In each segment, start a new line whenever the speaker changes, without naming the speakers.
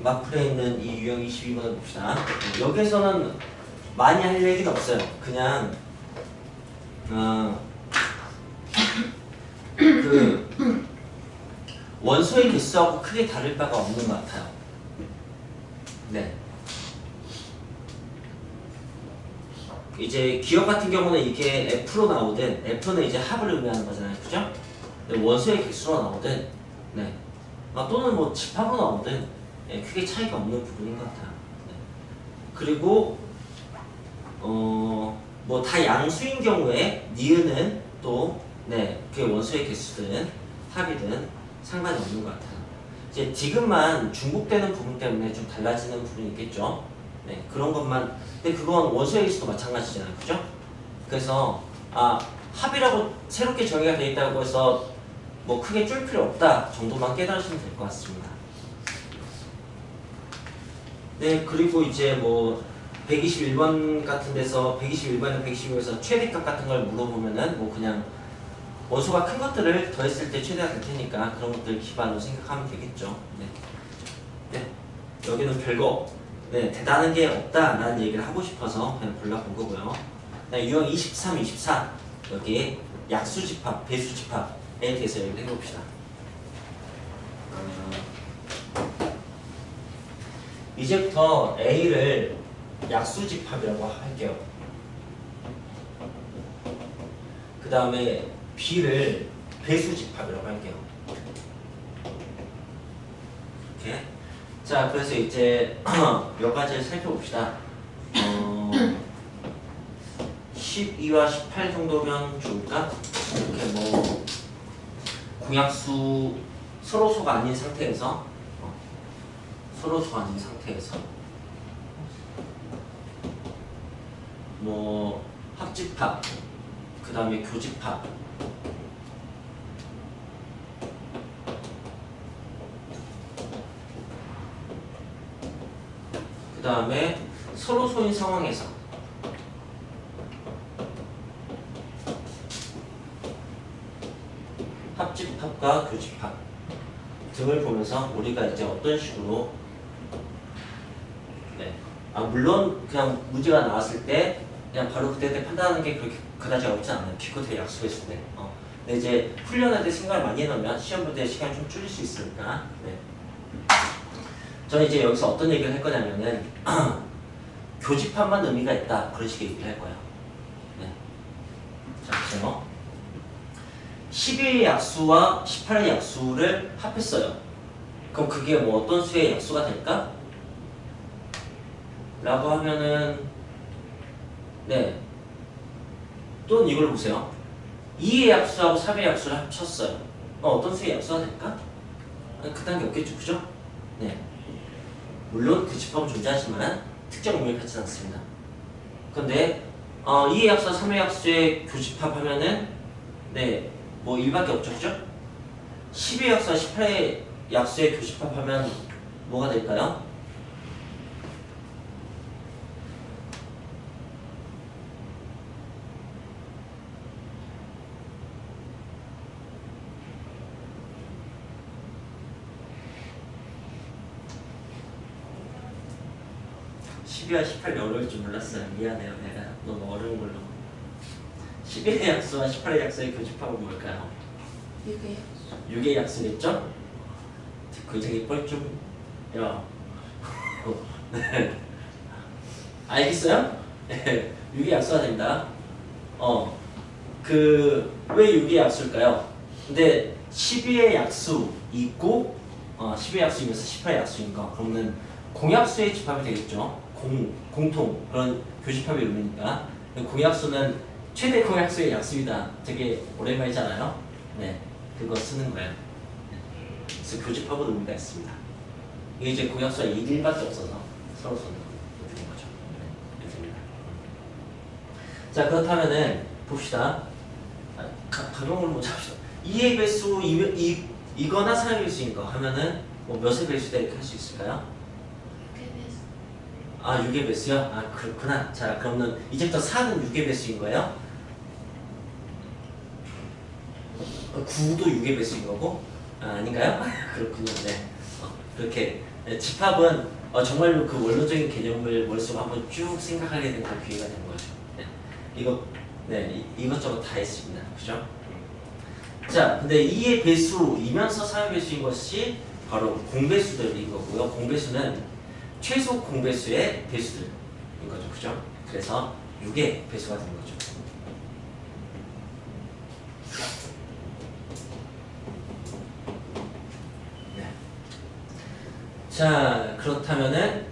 마플에 있는 이 유형 22번을 봅시다. 여기에서는 많이 할 얘기는 없어요. 그냥 그 원소의 개수하고 크게 다를 바가 없는 것 같아요. 네. 이제 기억 같은 경우는 이게 F로 나오든, F는 이제 합을 의미하는 거잖아요. 그죠? 근데 원소의 개수로 나오든, 네. 또는 뭐 집합으로 나오든, 네, 크게 차이가 없는 부분인 것 같아요. 네. 그리고, 뭐 다 양수인 경우에, 니은은 또, 네, 그게 원소의 개수든, 합이든 상관이 없는 것 같아요. 이제 디귿만 중복되는 부분 때문에 좀 달라지는 부분이 있겠죠. 네, 그런 것만. 근데 그건 원소의 개수도 마찬가지잖아요. 그죠? 그래서 합이라고 새롭게 정의가 되어 있다고 해서 뭐 크게 줄 필요 없다 정도만 깨달으시면 될 것 같습니다. 네, 그리고 이제 뭐 121번 같은 데서 121번이나 122번에서 최대값 같은 걸 물어보면은 뭐 그냥 원소가 큰 것들을 더했을 때 최대가 될 테니까 그런 것들 기반으로 생각하면 되겠죠. 네. 네. 여기는 별거 네, 대단한 게 없다라는 얘기를 하고 싶어서 그냥 골라본 거고요. 네, 유형 23, 24 여기 약수집합, 배수집합에 대해서 얘기를 해봅시다. 이제부터 A를 약수집합이라고 할게요. 그 다음에 B를 배수집합이라고 할게요. 이렇게. 자, 그래서 이제 몇 가지를 살펴봅시다. 12와 18 정도면 좋을까? 이렇게 뭐 공약수 서로소가 아닌 상태에서 뭐 합집합, 그 다음에 교집합, 그 다음에 서로소인 상황에서 합집합과 교집합 등을 보면서 우리가 이제 어떤 식으로 물론 그냥 문제가 나왔을 때 그냥 바로 그때 판단하는 게 그렇게 그다지 어렵지 않아요. 기껏해 약수했을 때. 근데 이제 훈련할 때 생각을 많이 해놓으면 시험 볼 때 시간이 좀 줄일 수 있으니까. 네. 저는 이제 여기서 어떤 얘기를 할 거냐면은 교집합만 의미가 있다 그런 식의 얘기를 할 거예요. 네. 자 보세요. 12의 약수와 18의 약수를 합했어요. 그럼 그게 뭐 어떤 수의 약수가 될까? 라고 하면은 네. 또는 이걸 보세요. 2의 약수하고 3의 약수를 합쳤어요. 어떤 수의 약수가 될까? 그 단계 없겠죠. 그죠? 네. 물론 그 집합은 존재하지만 특정 의미를 갖지 않습니다. 근데 2의 약수와 3의 약수의 교집합하면은 네. 뭐 1밖에 없죠. 그죠? 10의 약수와 18의 약수의 교집합하면 뭐가 될까요? 와 18이 어려울 줄 몰랐어요. 미안해요. 내가 너무 어려운 걸로. 11의 약수와 18의 약수의 교집합은 뭘까요?
6의 약수.
6의 약수겠죠? 굉장히 뻘쭘. 야. 네. 알겠어요? 네. 6의 약수가 됩니다. 왜 6의 약수일까요? 근데 12의 약수 있고 12의 약수이면서 18의 약수인 거. 그러면 공약수의 집합이 되겠죠. 공통 그런 교집합의 의미니까. 공약수는 최대 공약수의 약수이다. 되게 오랜만이잖아요. 네, 그거 쓰는 거예요. 네. 그래서 교집합은 의미가 있습니다. 이게 이제 공약수가 1밖에 없어서 서로 되는 거죠. 네, 됩니다. 자, 그렇다면은 봅시다. 가정으로 먼저 합시다. 2의 배수 이거나 3의 배수인 거 하면은 뭐 몇의 배수다 이렇게 할 수 있을까요? 6의 배수요? 그렇구나. 자, 그러면 이제부터 4는 6의 배수인 거예요? 9도 6의 배수인 거고? 아닌가요? 그렇군요. 네. 그렇게 집합은 정말로 그 원론적인 개념을 머릿속에 한번 쭉 생각하게 되는 기회가 되는 거죠. 네. 이것저것 다 했습니다. 그죠? 자, 근데 2의 배수이면서 3의 배수인 것이 바로 공배수들인 거고요. 공배수는 최소 공배수의 배수들인 거죠. 그죠? 그래서 6의 배수가 되는 거죠. 네. 자, 그렇다면은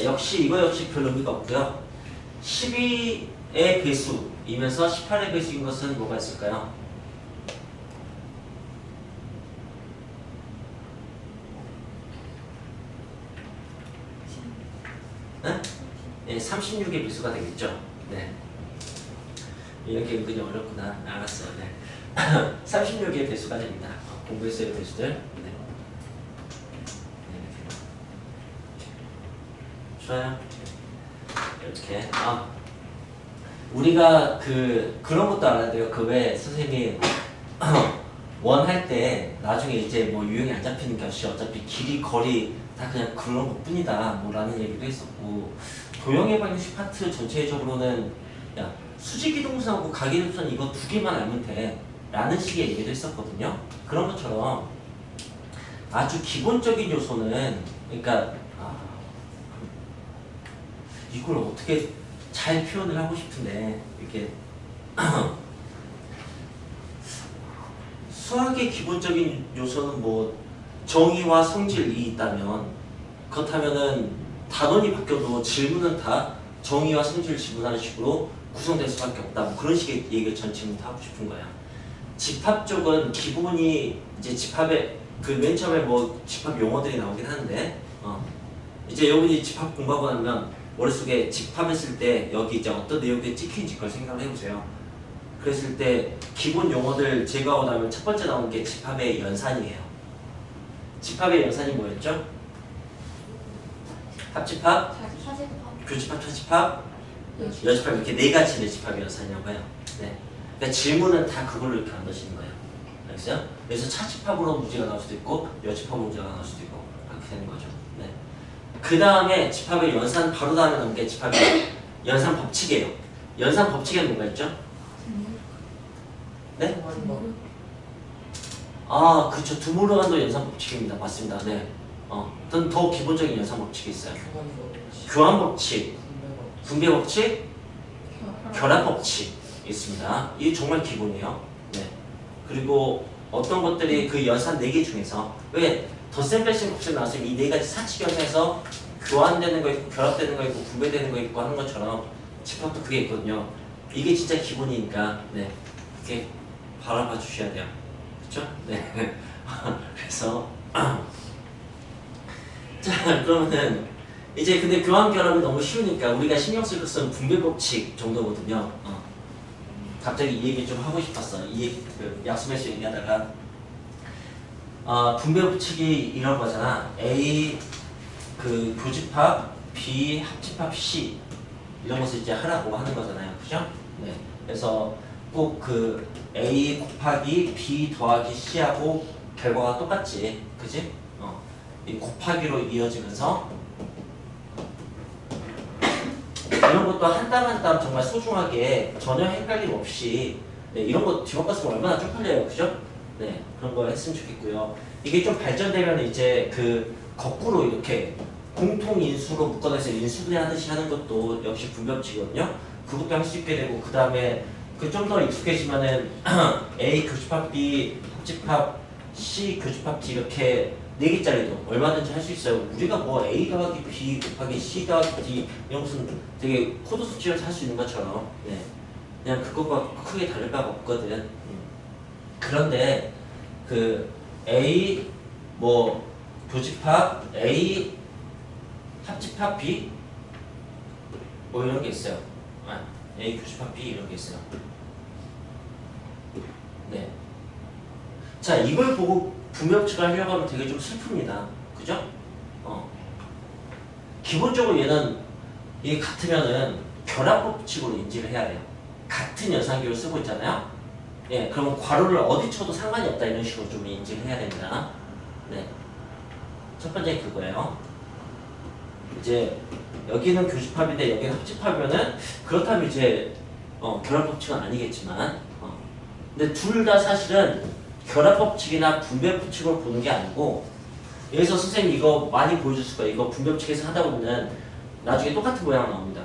역시 이거 역시 별 의미가 없고요. 12의 배수이면서 18의 배수인 것은 뭐가 있을까요? 네? 네, 36의 배수가 되겠죠. 네. 이렇게 은근히 어렵구나. 알았어요. 네. 36의 배수가 됩니다. 공배수의 배수들. 네. 좋아요. 이렇게. 우리가 그런 것도 알아야 돼요. 그 왜 선생님이 원 할 때 나중에 이제 뭐 유형이 안 잡히는 것이 어차피 길이 거리 다 그냥 그런 것 뿐이다 뭐라는 얘기도 했었고, 도형의 방정식 파트 전체적으로는 야 수직이동선하고 가계동선 이거 두 개만 알면 돼 라는 식의 얘기도 했었거든요. 그런 것처럼 아주 기본적인 요소는 그러니까 이걸 어떻게 잘 표현을 하고 싶은데 이렇게 수학의 기본적인 요소는 뭐 정의와 성질이 있다면, 그렇다면은 단원이 바뀌어도 질문은 다 정의와 성질을 지문하는 식으로 구성될 수밖에 없다. 뭐 그런 식의 얘기를 전 지금 하고 싶은 거야. 집합 쪽은 기본이 이제 집합의 그 맨 처음에 뭐 집합 용어들이 나오긴 하는데 이제 여기 집합 공부하고 나면 머릿속에 집합했을 때 여기 이제 어떤 내용이 찍힌지 그걸 생각을 해보세요. 그랬을 때 기본 용어들 제거하고 나면 첫 번째 나오는 게 집합의 연산이에요. 집합의 연산이 뭐였죠? 합집합, 교집합, 차집합, 여집합 이렇게 네 가지의 집합의 연산이라고 해요. 네. 그러니까 질문은 다 그걸로 이렇게 만드시는 거예요. 알겠어요? 그래서 차집합으로 문제가 나올 수도 있고 여집합 문제가 나올 수도 있고 그렇게 되는 거죠. 네. 그 다음에 집합의 연산 바로 다음에 나온 게 집합의 연산 법칙이에요. 연산 법칙에는 뭐가 있죠? 네? 그렇죠. 드모르간도 연산 법칙입니다. 맞습니다. 네. 더 기본적인 연산 법칙이 있어요. 교환 법칙, 분배 법칙, 결합 법칙 있습니다. 이게 정말 기본이에요. 네. 그리고 어떤 것들이 그 연산 4개 중에서 왜 덧셈 뺄셈 곱셈 나왔으면 이 4가지 사칙 연산에서 교환되는 거 있고 결합되는 거 있고 분배되는 거 있고 하는 것처럼 집합도 그게 있거든요. 이게 진짜 기본이니까 네. 이렇게 바라봐 주셔야 돼요. 그렇죠? 네. 그래서 자, 그러면은 이제 근데 교환 결합이 너무 쉬우니까 우리가 신경 쓸 것은 분배 법칙 정도거든요. 갑자기 이 얘기 좀 하고 싶었어. 이 얘기 약속해서 얘기하다가 분배 법칙이 이런 거잖아. A 그 교집합, B 합집합, C 이런 것을 이제 하라고 하는 거잖아요. 그죠? 네. 그래서 꼭 그 A 곱하기 B 더하기 C하고 결과가 똑같지. 그지? 이 곱하기로 이어지면서 이런 것도 한 땀 한 땀 정말 소중하게 전혀 헷갈림 없이 네, 이런 거 뒷목 갔으면 얼마나 쪽팔려요. 그죠? 네, 그런 거 했으면 좋겠고요. 이게 좀 발전되면 이제 그 거꾸로 이렇게 공통 인수로 묶어내서 인수분해 하듯이 하는 것도 역시 분배법칙이거든요. 그것도 할 수 있게 되고 그 다음에 그 좀 더 익숙해지면은 A 교집합 B 합집합 C 교집합 D 이렇게 4개짜리도 얼마든지 할 수 있어요. 우리가 뭐 A 더하기 B 곱하기 C 더하기 D 이런 무슨 되게 코드 수치를 할 수 있는 것처럼 네. 그냥 그것과 크게 다를 바가 없거든. 그런데 그 A 뭐 교집합 A 합집합 B 뭐 이런 게 있어요. A 교집합 B 이런 게 있어요. 네. 자, 이걸 보고 분배법칙을 하려고 하면 되게 좀 슬픕니다. 그죠? 기본적으로 얘는 이게 같으면은 결합법칙으로 인지를 해야 돼요. 같은 연산기를 쓰고 있잖아요. 예, 그러면 괄호를 어디 쳐도 상관이 없다 이런 식으로 좀 인지를 해야 됩니다. 네. 첫 번째 그거예요. 이제 여기는 교집합인데 여기는 합집합이면은 그렇다면 이제 결합 법칙은 아니겠지만 근데 둘 다 사실은 결합 법칙이나 분배 법칙으로 보는 게 아니고 여기서 선생님 이거 많이 보여줄 수가 이거 분배 법칙에서 하다 보면 나중에 똑같은 모양 나옵니다.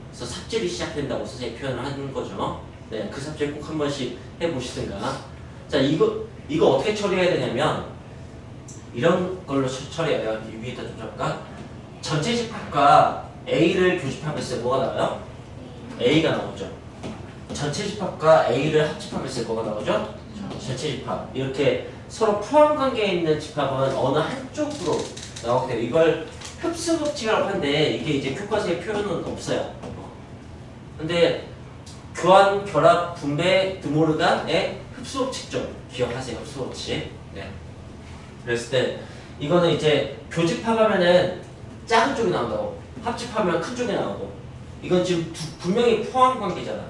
그래서 삽질이 시작된다고 선생님이 표현을 하는 거죠. 네, 그 삽질 꼭 한 번씩 해보시든가. 자, 이거 어떻게 처리해야 되냐면 이런 걸로 처리해야 돼요. 위에다 좀 잡을까? 전체 집합과 A를 교집합했을 때 뭐가 나와요? A가 나오죠. 전체 집합과 A를 합집합했을 때 뭐가 나오죠? 전체 집합. 이렇게 서로 포함 관계에 있는 집합은 어느 한쪽으로 나오게 돼요. 이걸 흡수 법칙이라고 하는데 이게 이제 교과서에 표현은 없어요. 근데 교환, 결합, 분배, 드모르간의 흡수 법칙 좀 기억하세요. 흡수 법칙. 네. 그랬을 때 이거는 이제 교집합하면은 작은 쪽이 나온다고, 합집하면 큰 쪽이 나오고, 이건 지금 분명히 포함 관계잖아.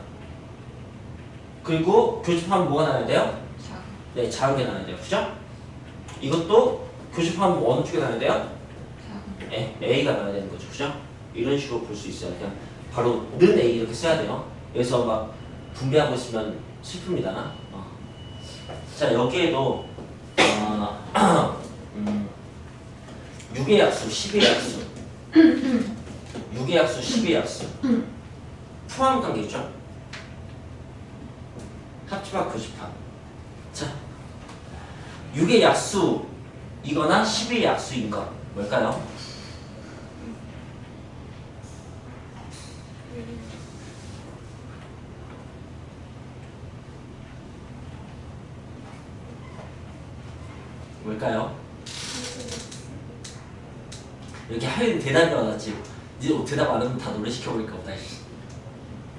그리고 교집하면 뭐가 나와야 돼요? 네, 작은 게 나와야 돼요. 그죠? 이것도 교집하면 어느 쪽에 나와야 돼요? A가 나와야 되는 거죠. 그죠? 이런 식으로 볼 수 있어요. 그냥 바로 는 A 이렇게 써야 돼요. 여기서 막 분배하고 있으면 슬픕니다. 자, 여기에도 6의 약수, 10의 약수 6의 약수, 10의 약수 포함 관계죠. 합집합, 교집합. 자, 6의 약수이거나 10의 약수인 것 뭘까요? 뭘까요? 이렇게 하면 대답이 많았지. 니 대답 안 하면 다 노래시켜버릴까 보다.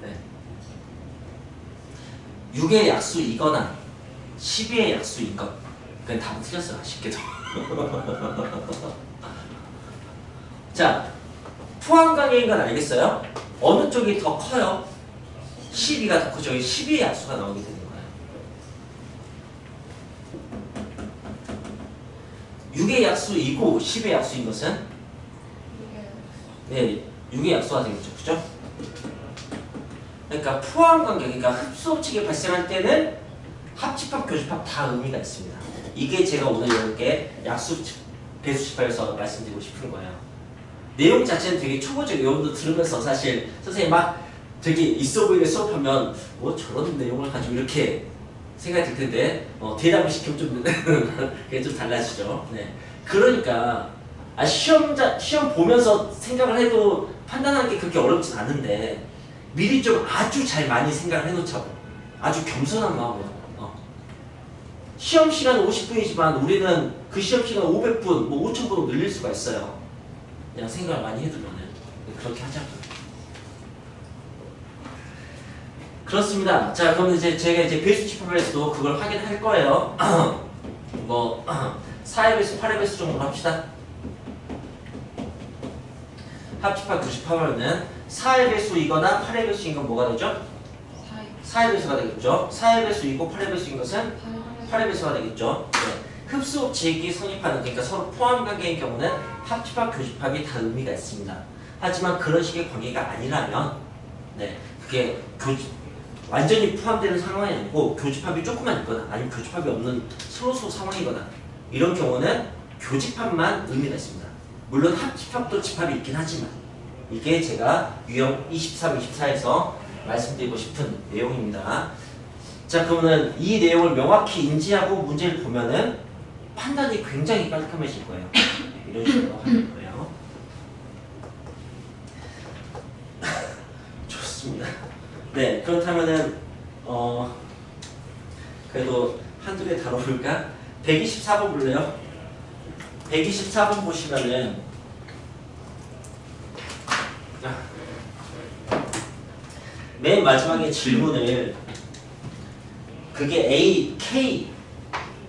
네. 6의 약수이거나 12의 약수인 것. 그냥 답은 틀렸어요. 아쉽게도. 자, 포함관계인 건 알겠어요? 어느 쪽이 더 커요? 12가 더 커죠. 12의 약수가 나오게 되는 거예요. 6의 약수이고 10의 약수인 것은? 네, 6의 약수가 되겠죠. 그죠? 그러니까 포함관계, 그러니까 흡수법칙이 발생할 때는 합집합, 교집합 다 의미가 있습니다. 이게 제가 오늘 이렇게 약수, 배수집합에서 말씀드리고 싶은 거예요. 내용 자체는 되게 초보적 여러분도 들으면서 사실 선생님 막 되게 있어 보이게 수업하면 뭐 저런 내용을 가지고 이렇게 생각이 들 텐데 대답을 시키면 좀 그게 좀 달라지죠. 네. 그러니까 시험 보면서 생각을 해도 판단하는 게 그렇게 어렵진 않은데 미리 좀 아주 잘 많이 생각을 해놓자고. 아주 겸손한 마음으로. 시험 시간 50분이지만 우리는 그 시험 시간 500분, 뭐 5000분으로 늘릴 수가 있어요. 그냥 생각을 많이 해두면은 그렇게 하자고. 그렇습니다. 자, 그럼 이제 제가 이제 배수집합에서도 그걸 확인할 거예요. 뭐 4의 배수, 8의 배수 정도로 합시다. 합집합, 교집합하면은 4의 배수이거나 8의 배수인 건 뭐가 되죠? 4의 배수가 되겠죠. 4의 배수이고 8의 배수인 것은 8의 배수가 되겠죠. 네. 흡수법칙이 성립하는, 그러니까 서로 포함 관계인 경우는 합집합, 교집합이 다 의미가 있습니다. 하지만 그런 식의 관계가 아니라면, 네, 그게 완전히 포함되는 상황이 아니고 교집합이 조금만 있거나 아니면 교집합이 없는 소수 상황이거나 이런 경우는 교집합만 의미가 있습니다. 물론 합집합도 집합이 있긴 하지만 이게 제가 유형 23, 24에서 말씀드리고 싶은 내용입니다. 자, 그러면 이 내용을 명확히 인지하고 문제를 보면은 판단이 굉장히 깔끔해질 거예요. 이런 식으로 하는 거예요. 좋습니다. 네, 그렇다면은 그래도 한두 개 다뤄볼까? 124번 볼래요? 124번 보시면은 맨 마지막에 질문을 그게 A, K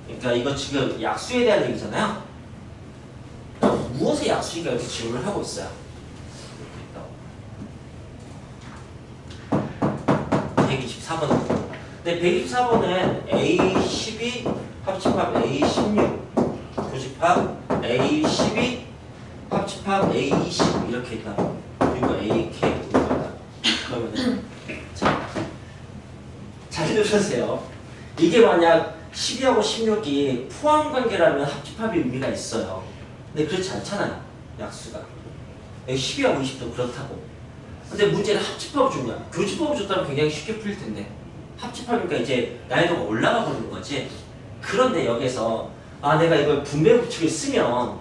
그러니까 이거 지금 약수에 대한 얘기잖아요. 무엇의 약수인가 이렇게 질문을 하고 있어요. 124번. 근데 124번은 A12 합집합 A16 교집합 A12 합집합 A20 이렇게 있다. 그리고 AK 이렇게 있다. 그러면은 잘 들으세요. 이게 만약 12하고 16이 포함 관계라면 합집합의 의미가 있어요. 근데 그렇지 않잖아요. 약수가. 12하고 20도 그렇다고. 근데 문제는 합집합을 줬냐? 교집합을 줬다면 굉장히 쉽게 풀릴 텐데. 합집합이니까 이제 난이도가 올라가 버리는 거지. 그런데 여기서 내가 이걸 분배 법칙을 쓰면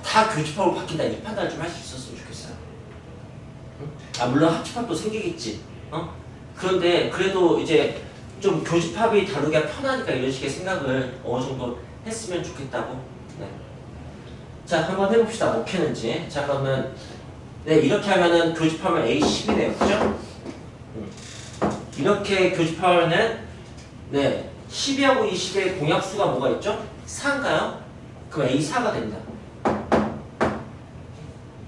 다 교집합으로 바뀐다 이 판단을 좀 할 수 있었으면 좋겠어요. 물론 합집합도 생기겠지. 그런데 그래도 이제 좀 교집합이 다루기가 편하니까 이런 식의 생각을 어느 정도 했으면 좋겠다고. 네. 자, 한번 해봅시다. 뭐 캐는지. 자, 그러면 네, 이렇게 하면은 교집합은 A10이네요. 그죠? 이렇게 교집합하면은 네, 12하고 20의 공약수가 뭐가 있죠? 4인가요? 그럼 A4가 됩니다.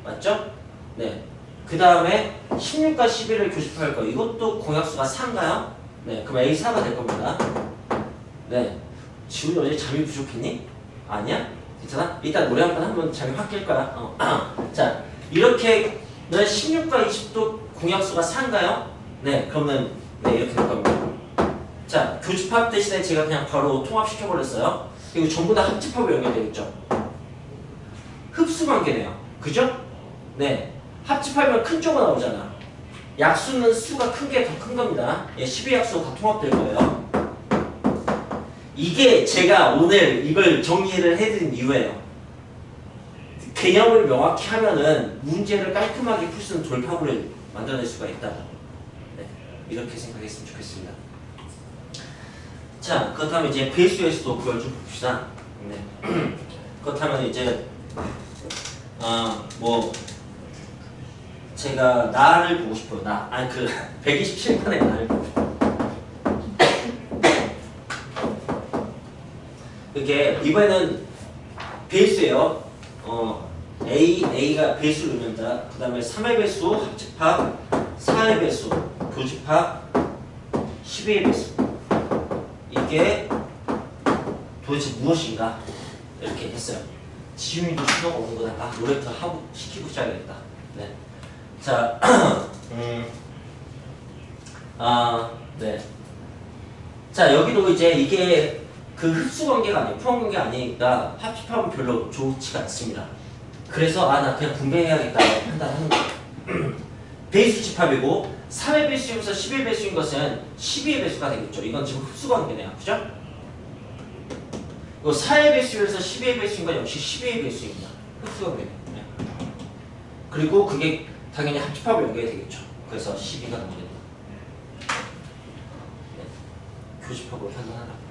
맞죠? 네. 그 다음에 16과 11을 교집합할 거. 이것도 공약수가 4인가요? 네. 그럼 A4가 될 겁니다. 네. 지훈이 어제 잠이 부족했니? 아니야? 괜찮아? 이따 노래 한번 잠이 확 깰 거야. 자, 이렇게 16과 20도 공약수가 4인가요? 네. 그러면 네, 이렇게 될 겁니다. 자, 교집합 대신에 제가 그냥 바로 통합시켜버렸어요. 그리고 전부 다 합집합으로 연결되겠죠. 흡수관계네요. 그죠? 네. 합집하면 큰 쪽으로 나오잖아. 약수는 수가 큰 게 더 큰 겁니다. 12 약수가 다 통합될 거예요. 이게 제가 오늘 이걸 정리를 해드린 이유예요. 개념을 명확히 하면은 문제를 깔끔하게 풀 수 있는 돌파구를 만들어낼 수가 있다고. 네. 이렇게 생각했으면 좋겠습니다. 자, 그렇다면 이제 배수에서도 그걸 좀 봅시다. 네. 그렇다면 이제 뭐 제가 나를 보고 싶어요. 127번의 나를 보고 싶어요. 이렇게 이번에는 배수예요. A가 배수를 넣는다. 그 다음에 3의 배수, 합집합, 4의 배수, 교집합, 12의 배수. 이게 도대체 무엇인가? 이렇게 했어요. 지훈이도 수능 오는 거다. 노래부터 하고 시키고 시작해야겠다. 네. 자, 네. 자, 여기도 이제 이게 그 흡수 관계가 아니에요. 포함 관계가 아니니까 합집합은 별로 좋지가 않습니다. 그래서 나 그냥 분배해야겠다고 판단하는 거예요. 배수 집합이고 3의 배수이면서 11 배수인 것은 12의 배수가 되겠죠. 이건 지금 흡수 관계네요. 그죠? 그리고 4의 배수이면서 12의 배수인 건 역시 12의 배수입니다. 흡수 관계네요. 네. 그리고 그게 당연히 합집합을 연결이 되겠죠. 그래서 12가 나오겠다. 네. 교집합으로 판단하라.